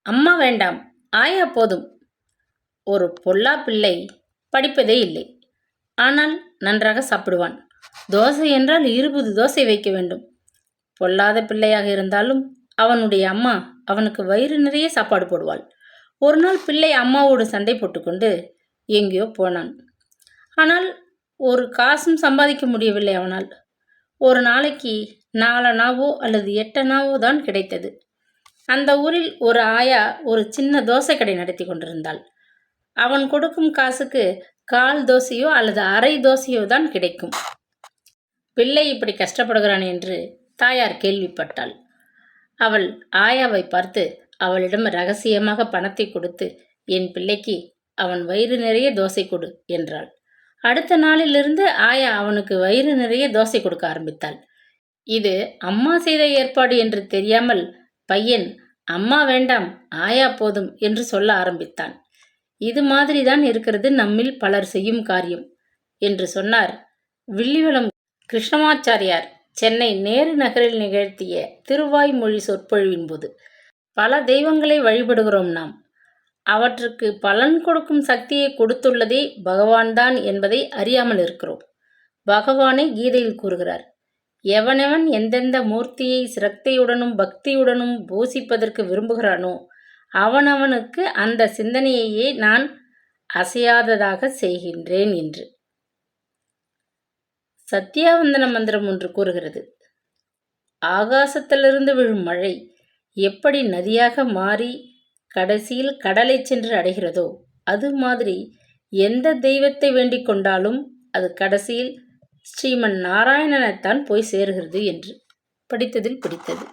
அம்மா வேண்டாம், ஆயா போதும். ஒரு பொல்லா பிள்ளை படிப்பதே இல்லை. ஆனால் நன்றாக சாப்பிடுவான். தோசை என்றால் 20 தோசை வைக்க வேண்டும். பொல்லாத பிள்ளையாக இருந்தாலும் அவனுடைய அம்மா அவனுக்கு வயிறு நிறைய சாப்பாடு போடுவாள். ஒரு நாள் பிள்ளை அம்மாவோடு சண்டை போட்டுக்கொண்டு எங்கேயோ போனான். ஆனால் ஒரு காசும் சம்பாதிக்க முடியவில்லை அவனால். ஒரு நாளைக்கு 4 அணாவோ அல்லது 8 அணாவோ தான் கிடைத்தது. அந்த ஊரில் ஒரு ஆயா ஒரு சின்ன தோசை கடை நடத்தி கொண்டிருந்தாள். அவன் கொடுக்கும் காசுக்கு 1/4 தோசையோ அல்லது அரை தோசையோ தான் கிடைக்கும். பிள்ளை இப்படி கஷ்டப்படுகிறான் என்று தாயார் கேள்விப்பட்டாள். அவள் ஆயாவை பார்த்து அவளிடம் ரகசியமாக பணத்தை கொடுத்து, என் பிள்ளைக்கு அவன் வயிறு நிறைய தோசை கொடு என்றாள். அடுத்த நாளிலிருந்து ஆயா அவனுக்கு வயிறு நிறைய தோசை கொடுக்க ஆரம்பித்தாள். இது அம்மா செய்த ஏற்பாடு என்று தெரியாமல் பையன் அம்மா வேண்டாம், ஆயா போதும் என்று சொல்ல ஆரம்பித்தான். இது மாதிரிதான் இருக்கிறது நம்மில் பலர் செய்யும் காரியம் என்று சொன்னார் வில்லிவளம் கிருஷ்ணமாச்சாரியார் சென்னை நேரு நகரில் நிகழ்த்திய திருவாய்மொழி சொற்பொழிவின் போது. பல தெய்வங்களை வழிபடுகிறோம் நாம். அவற்றுக்கு பலன் கொடுக்கும் சக்தியை கொடுத்துள்ளதே பகவான்தான் என்பதை அறியாமல் இருக்கிறோம். பகவானே கீதையில் கூறுகிறார், எவனெவன் எந்தெந்த மூர்த்தியை சிரத்தையுடனும் பக்தியுடனும் பூசிப்பதற்கு விரும்புகிறானோ அவனவனுக்கு அந்த சிந்தனையையே நான் அசையாததாக செய்கின்றேன் என்று. சத்தியாவந்தன மந்திரம் ஒன்று கூறுகிறது, ஆகாசத்திலிருந்து விழும் மழை எப்படி நதியாக மாறி கடைசியில் கடலை சென்று அடைகிறதோ அது மாதிரி எந்த தெய்வத்தை வேண்டிக் கொண்டாலும் அது கடைசியில் ஸ்ரீமன் நாராயணனைத்தான் போய் சேருகிறது என்று படித்ததில் பிடித்தது.